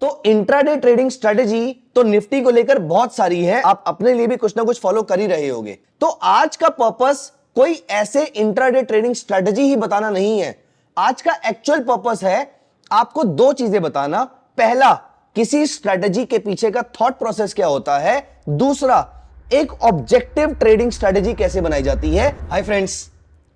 तो intraday trading strategy तो Nifty को लेकर बहुत सारी है, आप अपने लिए भी कुछ ना कुछ फॉलो कर ही रहे होंगे। तो आज का पर्पस कोई ऐसे इंट्राडे ट्रेडिंग स्ट्रेटेजी ही बताना नहीं है। आज का एक्चुअल पर्पस है आपको दो चीजें बताना। पहला, किसी स्ट्रेटेजी के पीछे का थॉट प्रोसेस क्या होता है। दूसरा, एक ऑब्जेक्टिव ट्रेडिंग स्ट्रेटेजी कैसे बनाई जाती है। हाय फ्रेंड्स,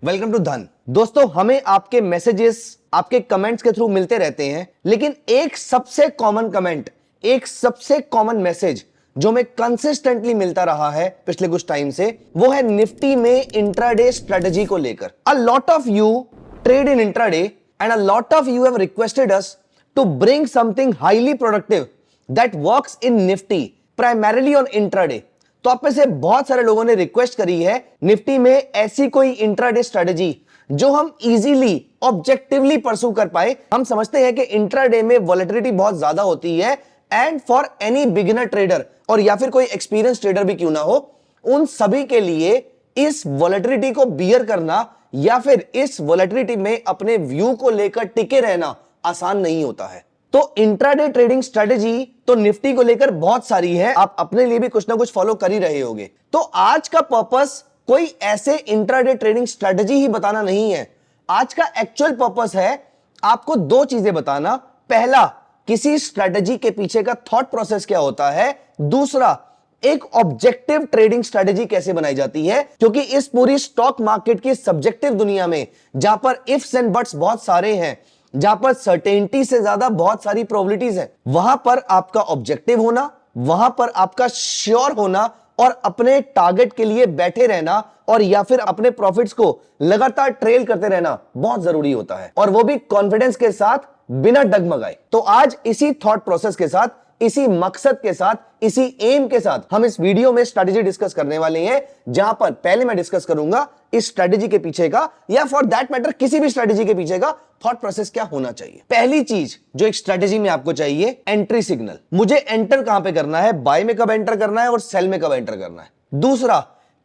वेलकम टू धन। दोस्तों, हमें आपके मैसेजेस, आपके कमेंट्स के थ्रू मिलते रहते हैं, लेकिन एक सबसे कॉमन कमेंट, एक सबसे कॉमन मैसेज जो हमें कंसिस्टेंटली मिलता रहा है पिछले कुछ टाइम से, वो है निफ्टी में इंट्राडे स्ट्रेटेजी को लेकर। A lot of you trade in intraday and a lot of you have requested us to bring something highly productive that works in Nifty primarily on intraday. तो आप में से बहुत सारे लोगों ने रिक्वेस्ट करी है निफ्टी में ऐसी कोई इंट्राडे स्ट्रेटेजी जो हम इजीली ऑब्जेक्टिवली परस्यू कर पाए। हम समझते हैं कि इंट्राडे में वॉलेटिलिटी बहुत ज्यादा होती है and for any beginner trader और या फिर कोई एक्सपीरियंस ट्रेडर भी क्यों ना हो, उन सभी के लिए इस वॉलेटिलिटी को बियर करना या फिर इस वॉलेटिलिटी में अपने व्यू को लेकर टिके रहना आसान नहीं होता है। तो इंट्राडे ट्रेडिंग स्ट्रेटेजी तो निफ्टी को लेकर बहुत सारी है, आप अपने लिए भी कुछ ना कुछ फॉलो कर ही रहे होंगे। तो आज का पर्पस कोई ऐसे इंट्राडे ट्रेडिंग स्ट्रेटेजी ही बताना नहीं है। आज का एक्चुअल पर्पस है आपको दो चीजें बताना। पहला, किसी स्ट्रेटेजी के पीछे का थॉट प्रोसेस क्या होता है। दूसरा, एक ऑब्जेक्टिव ट्रेडिंग स्ट्रेटेजी कैसे बनाई जाती है, क्योंकि इस पूरी स्टॉक मार्केट की सब्जेक्टिव दुनिया में जहां पर इफ्स एंड बट्स बहुत सारे हैं, जहां पर सर्टेनिटी से ज्यादा बहुत सारी प्रोबेबिलिटीज हैं, वहां पर आपका ऑब्जेक्टिव होना, वहां पर आपका श्योर होना और अपने टारगेट के लिए बैठे रहना और या फिर अपने प्रॉफिट्स को लगातार ट्रेल करते रहना बहुत जरूरी होता है, और वो भी कॉन्फिडेंस के साथ, बिना डगमगाए। तो आज इसी थॉट प्रोसेस के साथ, इसी मकसद के साथ, इसी एम के साथ हम इस वीडियो में स्ट्रेटेजी डिस्कस करने वाले हैं, जहां पर पहले मैं डिस्कस करूंगा इस स्ट्रेटेजी के पीछे का या फॉर दैट मैटर किसी भी स्ट्रेटेजी के पीछे का थॉट प्रोसेस क्या होना चाहिए। पहली चीज जो एक स्ट्रेटेजी में आपको चाहिए, एंट्री सिग्नल। मुझे एंटर कहां पे करना है, बाय में कब एंटर करना है और सेल में कब एंटर करना है। दूसरा,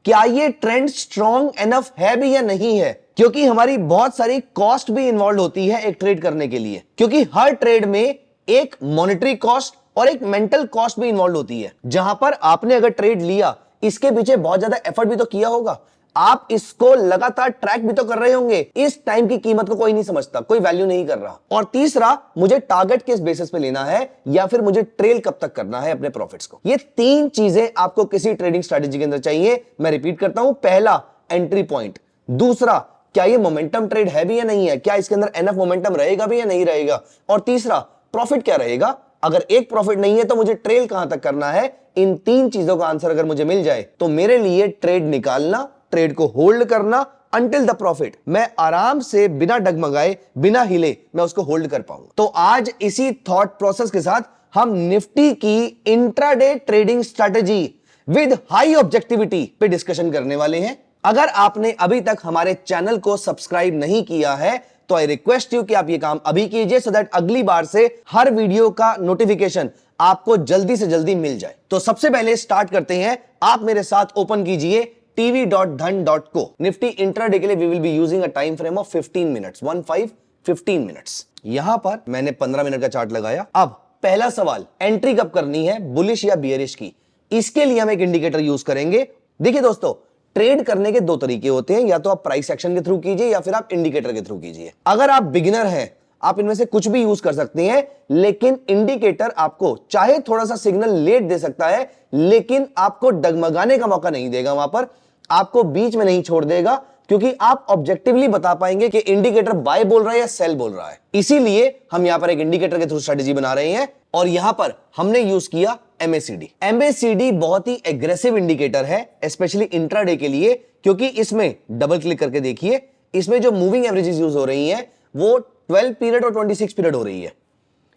क्या ये ट्रेंड स्ट्रॉन्ग एनफ है भी या नहीं है, क्योंकि हमारी बहुत सारी कॉस्ट भी इन्वॉल्व होती है एक ट्रेड करने के लिए, क्योंकि हर ट्रेड में एक मॉनेटरी कॉस्ट और एक मेंटल कॉस्ट भी इन्वॉल्व होती है। जहां पर आपने अगर ट्रेड लिया, इसके पीछे बहुत ज्यादा एफर्ट भी तो किया होगा, आप इसको लगातार ट्रैक भी तो कर रहे होंगे। इस टाइम की कीमत को कोई नहीं समझता, कोई वैल्यू नहीं कर रहा। और तीसरा, मुझे टारगेट किस बेसिस पे लेना है या फिर मुझे ट्रेल कब तक करना है अपने प्रॉफिट्स को। ये तीन चीजें आपको किसी ट्रेडिंग स्ट्रेटेजी के अंदर चाहिए। मैं रिपीट करता हूं, पहला एंट्री पॉइंट, दूसरा क्या ये मोमेंटम ट्रेड है भी या नहीं है, क्या इसके अंदर एनफ मोमेंटम रहेगा भी या नहीं रहेगा, और तीसरा प्रॉफिट क्या रहेगा। अगर एक प्रॉफिट नहीं है तो मुझे ट्रेल कहां तक करना है। इन तीन चीजों का आंसर अगर मुझे मिल जाए तो मेरे लिए ट्रेड निकालना, ट्रेड को होल्ड करना अंटिल द प्रॉफिट, मैं आराम से बिना डगमगाए, बिना हिले, मैं उसको होल्ड कर पाऊंगा। तो आज इसी थॉट प्रोसेस के साथ हम निफ्टी की intraday trading strategy with high objectivity पे डिस्कशन करने वाले हैं। अगर आपने अभी तक हमारे चैनल को सब्सक्राइब नहीं किया है तो आई रिक्वेस्ट यू कि आप ये काम अभी कीजिए, सो दैट अगली बार से हर वीडियो का नोटिफिकेशन आपको जल्दी से जल्दी मिल जाए। तो सबसे पहले स्टार्ट करते हैं। आप मेरे साथ ओपन कीजिए tv.dhan.co। निफ्टी इंट्राडे के लिए we will be using a time frame of 15 minutes, 15 minutes. यहां पर मैंने 15 मिनट का चार्ट लगाया। अब पहला सवाल, एंट्री कब करनी है, बुलिश या बियरिश की। इसके लिए हम एक इंडिकेटर यूज करेंगे। देखिए दोस्तों, ट्रेड करने के दो तरीके होते हैं, या तो आप प्राइस एक्शन के थ्रू कीजिए या फिर आप इंडिकेटर के थ्रू कीजिए। अगर आप बिगिनर हैं, आप इनमें से कुछ भी यूज कर सकते हैं, लेकिन इंडिकेटर आपको चाहे थोड़ा सा सिग्नल लेट दे सकता है, लेकिन आपको डगमगाने का मौका नहीं देगा, वहां पर आपको बीच में नहीं छोड़ देगा, क्योंकि आप ऑब्जेक्टिवली बता पाएंगे कि इंडिकेटर बाय बोल रहा है या सेल बोल रहा है। इसीलिए हम यहां पर एक इंडिकेटर के थ्रू स्ट्रेटेजी बना रहे हैं, और यहां पर हमने यूज किया MACD। MACD बहुत ही एग्रेसिव इंडिकेटर है, स्पेशली इंट्राडे के लिए, क्योंकि इसमें डबल क्लिक करके देखिए, इसमें जो मूविंग एवरेजेस यूज हो रही हैं वो 12 पीरियड और 26 पीरियड हो रही है।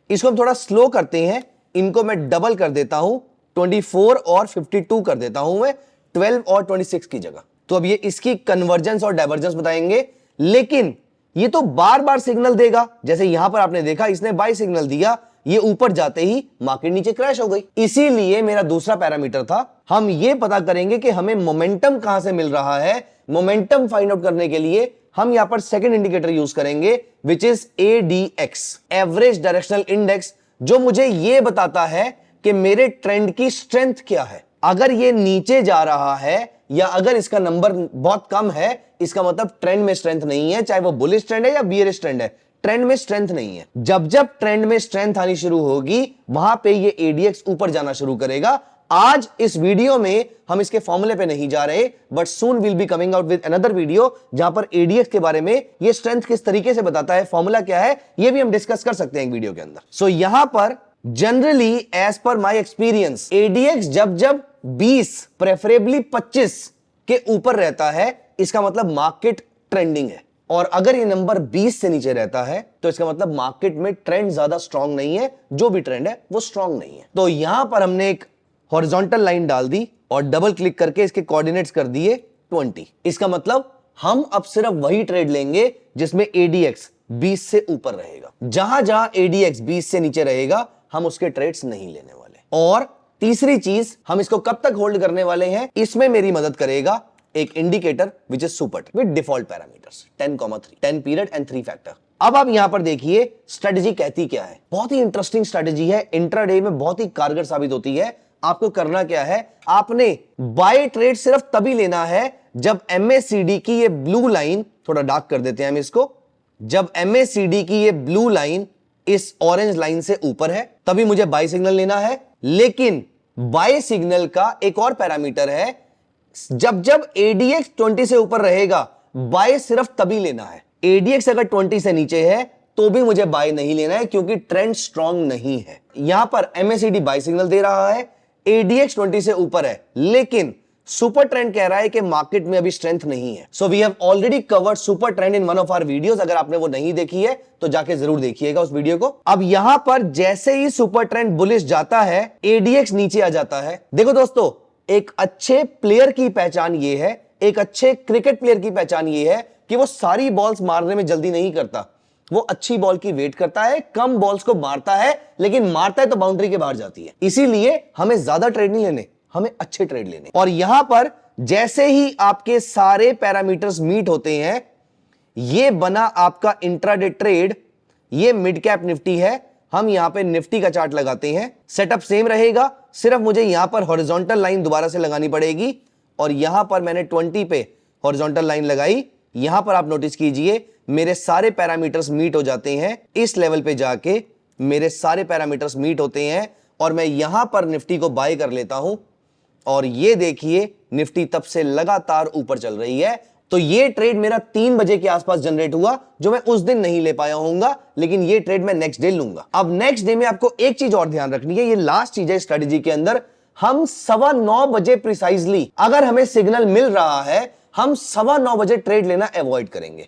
इसको हम थोड़ा स्लो करते हैं, इनको मैं डबल कर देता हूं, 24 और 52 कर देता हूं मैं 12 और 26 की जगह। तो अब ये इसकी कन्वर्जेंस और डाइवर्जेंस बताएंगे, लेकिन ये तो बार बार सिग्नल देगा। जैसे यहां पर आपने देखा, इसने बाय सिग्नल दिया, ये ऊपर जाते ही मार्केट नीचे क्रैश हो गई। इसीलिए मेरा दूसरा पैरामीटर था, हम ये पता करेंगे कि हमें मोमेंटम कहां से मिल रहा है। मोमेंटम फाइंड आउट करने के लिए हम यहां पर सेकंड इंडिकेटर यूज करेंगे, which is ADX, average directional index, जो मुझे यह बताता है कि मेरे ट्रेंड की स्ट्रेंथ क्या है। अगर ये नीचे जा रहा है या अगर इसका नंबर बहुत कम है, इसका मतलब ट्रेंड में स्ट्रेंथ नहीं है, चाहे वो बुलिश ट्रेंड है या बियरिश ट्रेंड है, ट्रेंड में स्ट्रेंथ नहीं है। जब जब ट्रेंड में स्ट्रेंथ आनी शुरू होगी, वहां पे ये एडीएक्स ऊपर जाना शुरू करेगा। आज इस वीडियो में हम इसके फॉर्मूले पे नहीं जा रहे, but soon will be coming out with another video जहां पर एडीएक्स के बारे में ये स्ट्रेंथ किस तरीके से बताता है, फॉर्मूला क्या है, ये भी हम डिस्कस कर सकते हैं एक वीडियो के अंदर। सो यहां पर generally as per my experience ADX जब जब 20 प्रेफरेबली 25 के ऊपर रहता है, इसका मतलब मार्केट ट्रेंडिंग है। और अगर ये नंबर 20 से नीचे रहता है तो इसका मतलब मार्केट में ट्रेंड ज्यादा स्ट्रांग नहीं है, जो भी ट्रेंड है वो स्ट्रांग नहीं है। तो यहां पर हमने एक हॉरिजॉन्टल लाइन डाल दी और डबल क्लिक करके इसके कोऑर्डिनेट्स कर दिए 20। इसका मतलब हम अब सिर्फ वही ट्रेड लेंगे जिसमें एडीएक्स 20 से ऊपर रहेगा। जहां जहां एडीएक्स 20 से नीचे रहेगा, हम उसके ट्रेड्स नहीं लेने वाले। और तीसरी चीज, हम इसको कब तक होल्ड करने वाले हैं, इसमें मेरी मदद करेगा एक indicator which is super with default parameters 10,3, 10 period and 3 factor. अब आप यहां पर देखिए स्ट्रेटजी कहती क्या है। बहुत ही इंटरेस्टिंग स्ट्रेटजी है, इंट्राडे में बहुत ही कारगर साबित होती है। आपको करना क्या है, आपने बाय ट्रेड सिर्फ तभी लेना है जब एमएसीडी की ये ब्लू लाइन, थोड़ा डार्क कर देते हैं हम इसको, जब एमएसीडी की ये ब्लू लाइन इस ऑरेंज लाइन से ऊपर है, तभी मुझे बाय सिग्नल लेना है। लेकिन बाय सिग्नल का एक और पैरामीटर है, जब जब एडीएक्स 20 से ऊपर रहेगा, बाय सिर्फ तभी लेना है। एडीएक्स अगर 20 से नीचे है तो भी मुझे बाय नहीं लेना है, क्योंकि ट्रेंड स्ट्रांग नहीं है। यहां पर एमएसीडी बाय सिग्नल दे रहा है, एडीएक्स 20 से ऊपर है, लेकिन सुपर ट्रेंड कह रहा है कि मार्केट में अभी स्ट्रेंथ नहीं है। So we have already covered super trend in one of our videos. अगर आपने वो नहीं देखी है तो जाके जरूर देखिएगा उस वीडियो को। अब यहां पर जैसे ही सुपर ट्रेंड बुलिश जाता है, एडीएक्स नीचे आ जाता है। देखो दोस्तों, एक अच्छे प्लेयर की पहचान ये है, एक अच्छे क्रिकेट प्लेयर की पहचान ये है कि वो सारी बॉल्स मारने में जल्दी नहीं करता। वो अच्छी बॉल की वेट करता है, कम बॉल्स को मारता है, लेकिन मारता है तो बाउंड्री के बाहर जाती है। इसीलिए हमें ज्यादा ट्रेड नहीं लेने, हमें अच्छे ट्रेड लेने। और यहां पर जैसे ही आपके सारे पैरामीटर्स मीट होते हैं, ये बना आपका इंट्राडे ट्रेड। ये मिड कैप निफ्टी है। हम यहां पे निफ्टी का चार्ट लगाते हैं, सेटअप सेम रहेगा, सिर्फ मुझे यहां पर हॉरिजॉन्टल लाइन दोबारा से लगानी पड़ेगी। और यहां पर मैंने 20 पे हॉरिजॉन्टल लाइन लगाई। यहां पर आप नोटिस कीजिए मेरे सारे पैरामीटर्स मीट हो जाते हैं। इस लेवल पे जाके मेरे सारे पैरामीटर्स मीट होते हैं और मैं यहां पर निफ्टी को बाय कर लेता हूं। और ये देखिए निफ्टी तब से लगातार ऊपर चल रही है। तो ये ट्रेड मेरा 3 बजे के आसपास जनरेट हुआ, जो मैं उस दिन नहीं ले पाया हूंगा, लेकिन ये ट्रेड मैं नेक्स्ट डे लूंगा। अब नेक्स्ट डे में आपको एक चीज और ध्यान रखनी है, ये लास्ट चीज है स्ट्रेटजी के अंदर। हम 9:15 बजे प्रिसाइजली अगर हमें सिग्नल मिल रहा है, हम 9:15 बजे ट्रेड लेना अवॉइड करेंगे।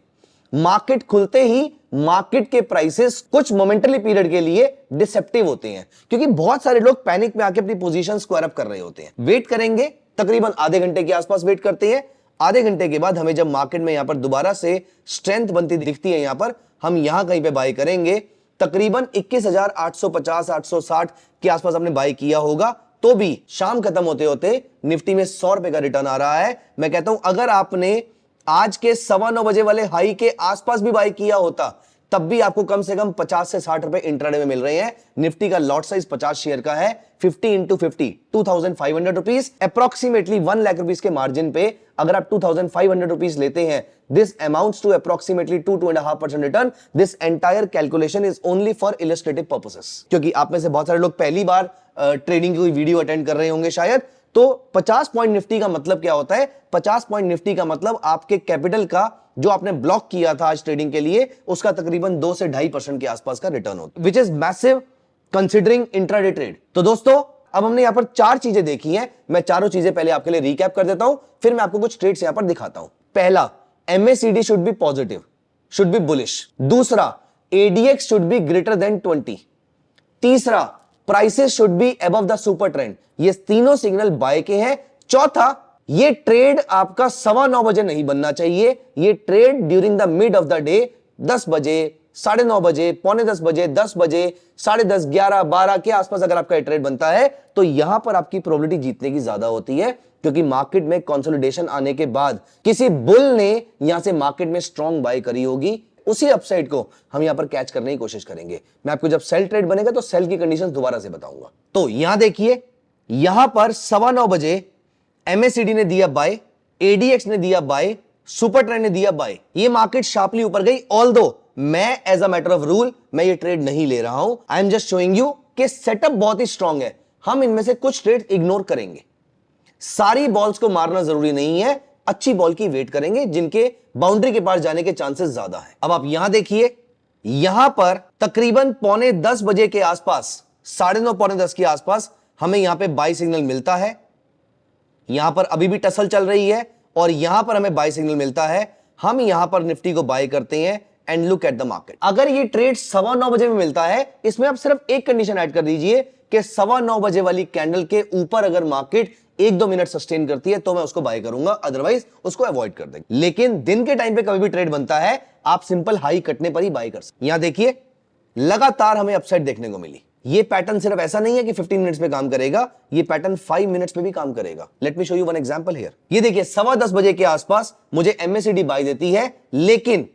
मार्केट खुलते ही मार्केट के प्राइसेस कुछ मोमेंटली पीरियड के लिए डिसेप्टिव होते हैं, क्योंकि बहुत सारे लोग पैनिक में आके अपनी पोजीशन स्क्वायर अप कर रहे होते हैं। वेट करेंगे, तकरीबन आधे घंटे के आसपास वेट करते हैं। आधे घंटे के बाद हमें जब मार्केट में यहां पर दोबारा से स्ट्रेंथ बनती दिखती है, यहां पर हम यहां कहीं पे बाय करेंगे। तकरीबन 21,850 860 के आसपास हमने बाय किया होगा, तो भी शाम खत्म होते होते निफ्टी में 100 रुपए का रिटर्न आ रहा है। मैं कहता हूं अगर आपने आज के 9:15 बजे वाले हाई के आसपास भी बाय किया होता, तब भी आपको कम से कम 50 से 60 रुपए इंट्राडे में मिल रहे हैं। निफ्टी का लॉट साइज 50 शेयर का है, 50 इंटू 50 2,500 रुपीज, अप्रोक्सीमेटली 1 लाख रुपीज के मार्जिन पे अगर आप 2,500 रुपीज लेते हैं, this amounts to approximately 2.5% return. This entire calculation is only for illustrative purposes. क्योंकि आप में से बहुत सारे लोग पहली बार ट्रेडिंग की कोई वीडियो अटेंड कर रहे होंगे शायद, तो 50 पॉइंट निफ्टी का मतलब क्या होता है? 50 पॉइंट निफ्टी का मतलब आपके कैपिटल का जो आपने ब्लॉक किया था आज ट्रेडिंग के लिए, उसका तकरीबन 2 से 2.5% के आसपास का रिटर्न होता है, which is massive considering intraday trade. तो दोस्तों, अब हमने यहां पर 4 चीजें देखी हैं। मैं चारों चीजें पहले आपके लिए रिकैप कर देता हूं, फिर मैं आपको कुछ ट्रेड्स यहां पर दिखाता हूं। पहला, MACD should be positive, should be bullish. दूसरा, ADX should be greater than 20। तीसरा, prices should be above the super trend. ये तीनों सिग्नल बाय के हैं। चौथा, ये ट्रेड आपका 9:15 बजे नहीं बनना चाहिए। ये trade during the mid of the day 10 बजे, 9:30 बजे, 9:45 बजे, 10 बजे, 10:30, 11, 12 के आसपास अगर आपका ट्रेड बनता है, तो यहां पर आपकी प्रोबेबिलिटी जीतने की ज्यादा होती है, क्योंकि मार्केट में कंसोलिडेशन आने के बाद किसी बुल ने यहां से मार्केट में स्ट्रॉन्ग बाय करी होगी, उसी अपसाइड को हम यहां पर कैच करने की कोशिश करेंगे। मैं आपको जब सेल ट्रेड बनेगा तो सेल की कंडीशंस दोबारा से बताऊंगा। तो यहां देखिए, यहां पर 9:15 बजे MACD ने दिया बाय, ADX ने दिया बाय, सुपर ट्रेंड ने दिया बाय। ये मार्केट शार्पली ऊपर गई, ऑल्दो मैं as a matter of rule मैं ये ट्रेड नहीं ले रहा हूं। I am just showing you कि सेटअप बहुत ही स्ट्रांग है। हम इनमें से कुछ ट्रेड इग्नोर करेंगे। सारी बॉल्स को मारना जरूरी नहीं है, अच्छी बॉल की वेट करेंगे जिनके बाउंड्री के पास जाने के चांसेस ज्यादा है। अब आप यहां देखिए, यहां पर तकरीबन 9:45 बजे के आसपास, 9:30 पौने 10 के आसपास हमें यहां पे बाय सिग्नल मिलता है। यहां पर अभी भी टसल चल रही है और यहां पर हमें बाय सिग्नल मिलता है। हम यहां पर निफ्टी को बाय करते हैं and look at the market. अगर ये ट्रेड 9:15 बजे में मिलता है, इसमें आप सिर्फ एक कंडीशन ऐड कर दीजिए कि 9:15 बजे वाली कैंडल के ऊपर अगर मार्केट 1-2 मिनट सस्टेन करती है तो मैं उसको बाय करूंगा, अदरवाइज उसको अवॉइड कर देंगे। लेकिन दिन के टाइम पे कभी भी ट्रेड बनता है, आप सिंपल हाई कटने पर ही बाय कर सकते। यहां देखिए, लगातार हमें अपसाइड देखने को मिली। ये पैटर्न सिर्फ ऐसा नहीं है कि 15 मिनट्स में काम करेगा, ये पैटर्न 5 मिनट्स में भी काम करेगा। Late me show you one example here. ये देखिए, 10:15 बजे के आसपास मुझे MACD बाय देती है, लेकिन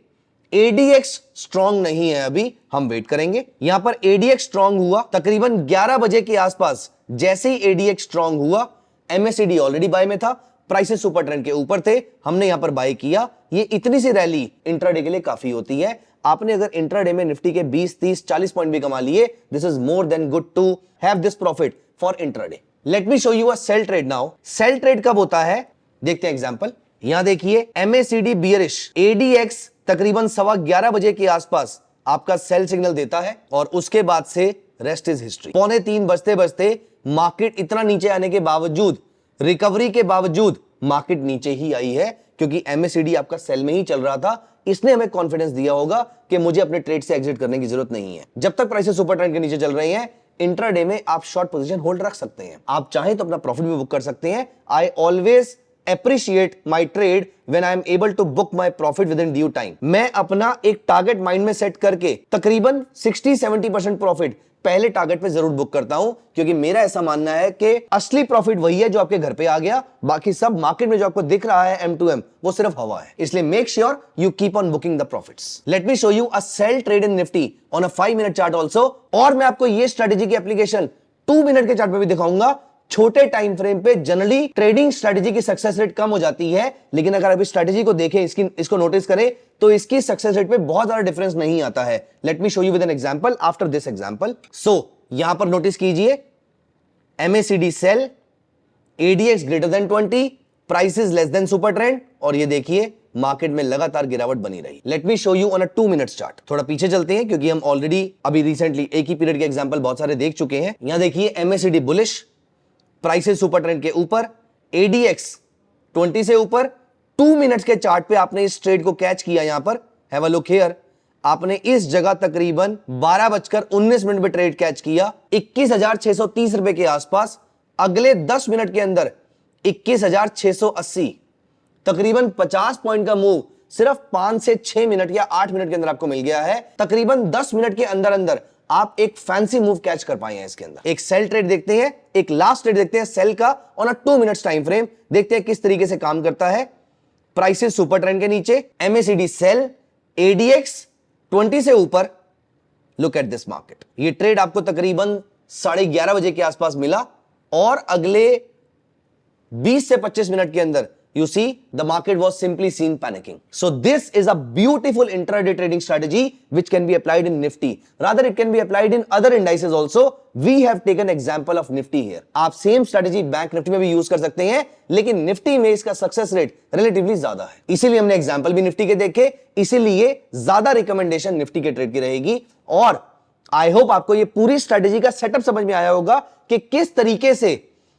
ADX स्ट्रांग नहीं है। अभी हम वेट करेंगे। यहां पर ADX स्ट्रांग हुआ तकरीबन 11 बजे के आसपास। जैसे ही ADX स्ट्रांग हुआ, MACD ऑलरेडी बाय में था, प्राइसेस सुपर ट्रेंड के ऊपर थे, हमने यहां पर बाय किया। ये इतनी सी रैली इंट्राडे के लिए काफी होती है। आपने अगर इंट्राडे में निफ्टी के 20, 30, 40 पॉइंट भी कमा लिए, this is more than good to have this profit for intraday. Let me show you a sell trade now. Sell trade कब होता है, देखते हैं एग्जांपल। यहां देखिए, MACD बियरिश, ADX तकरीबन 11:15 बजे के आसपास आपका सेल सिग्नल देता है और उसके बाद से रेस्ट इज हिस्ट्री। 2:45 बजते बजते मार्केट इतना नीचे आने के बावजूद, रिकवरी के बावजूद मार्केट नीचे ही आई है, क्योंकि MACD आपका सेल में ही चल रहा था। इसने हमें कॉन्फिडेंस दिया होगा कि मुझे अपने ट्रेड से एग्जिट करने की जरूरत नहीं है। जब तक प्राइसेस सुपर ट्रेंड के नीचे चल रही हैं, इंट्राडे में आप शॉर्ट पोजीशन होल्ड रख सकते हैं। आप चाहें तो अपना प्रॉफिट भी बुक कर सकते हैं। I always appreciate my trade when I am able to book my profit within due time। मैं अपना एक टारगेट माइंड में सेट करके तकरीबन 60-70% प्रॉफिट पहले टारगेट पे जरूर बुक करता हूं, क्योंकि मेरा ऐसा मानना है कि असली प्रॉफिट वही है जो आपके घर पे आ गया। बाकी सब मार्केट में जो आपको दिख रहा है M2M, वो सिर्फ हवा है। इसलिए make sure you keep on booking the profits. Let me show you a sell trade in Nifty on a 5 minute chart also. और मैं आपको ये स्ट्रेटेजी की एप्लीकेशन 2 मिनट के चार्ट पे भी दिखाऊंगा। छोटे टाइम फ्रेम पे जनरली ट्रेडिंग स्ट्रेटेजी की सक्सेस रेट कम हो जाती है, लेकिन अगर आप इस स्ट्रेटेजी को देखें, इसको नोटिस करें, तो इसकी सक्सेस रेट पे बहुत ज्यादा डिफरेंस नहीं आता है। Let me show you with an example after this example. So यहां पर नोटिस कीजिए, MACD sell, ADX greater than 20, prices less than super trend, और ये देखिए मार्केट में लगातार गिरावट बनी रही। Let me show you on a 2 minute chart. थोड़ा पीछे चलते हैं, क्योंकि हम ऑलरेडी अभी रिसेंटली एक ही पीरियड के एग्जांपल बहुत सारे देख चुके हैं। यहां देखिए, MACD bullish, prices super trend के ऊपर, ADX 20 से ऊपर। 2 मिनट्स के चार्ट पे आपने इस ट्रेड को कैच किया। यहां पर हैव अ लुक हियर, आपने इस जगह तकरीबन 12:19 पे ट्रेड कैच किया, 21,630 रुपए के आसपास। अगले 10 मिनट के अंदर 21,680, तकरीबन 50 पॉइंट का मूव सिर्फ 5 से 6 मिनट या 8 मिनट के अंदर आपको मिल गया है। तकरीबन 10 मिनट के अंदर अंदर आप एक फैंसी मूव कैच कर पाए हैं इसके अंदर। एक सेल ट्रेड देखते हैं, एक लास्ट ट्रेड देखते हैं सेल का on a 2 minutes time frame. देखते हैं किस तरीके से काम करता है। प्राइसेस सुपर ट्रेंड के नीचे, MACD सेल, ADX 20 से ऊपर। Look at this market. ये ट्रेड आपको तकरीबन 11:30 बजे के आसपास मिला और अगले 20 से 25 मिनट के अंदर you see the market was simply seen panicking. So this is a beautiful intraday trading strategy which can be applied in Nifty. Rather it can be applied in other indices also. We have taken example of Nifty here. आप same strategy bank Nifty में भी use कर सकते हैं, लेकिन Nifty में इसका success rate relatively ज्यादा है। इसीलिए हमने एग्जांपल भी निफ्टी के देखे, इसीलिए ज्यादा रिकमेंडेशन निफ्टी के ट्रेड की रहेगी। और आई होप आपको ये पूरी स्ट्रेटेजी का सेटअप समझ में आया होगा कि किस तरीके से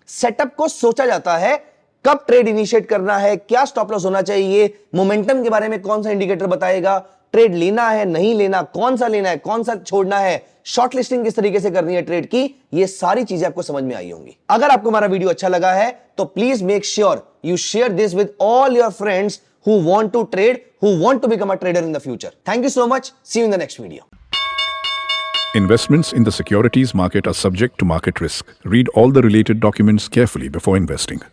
सेटअप को सोचा जाता है, कब ट्रेड इनिशिएट करना है, क्या स्टॉप लॉस होना चाहिए, मोमेंटम के बारे में कौन सा इंडिकेटर बताएगा, ट्रेड लेना है नहीं लेना, कौन सा लेना है कौन सा छोड़ना है, शॉर्ट लिस्टिंग किस तरीके से करनी है ट्रेड की, ये सारी चीजें आपको समझ में आई होंगी। अगर आपको हमारा वीडियो अच्छा लगा है तो please make sure you share this with all your friends who want to trade, who want to become a trader in the future. Thank you so much. See you in the next video. Investments in the securities market are subject to market risk. Read all the related documents carefully before investing.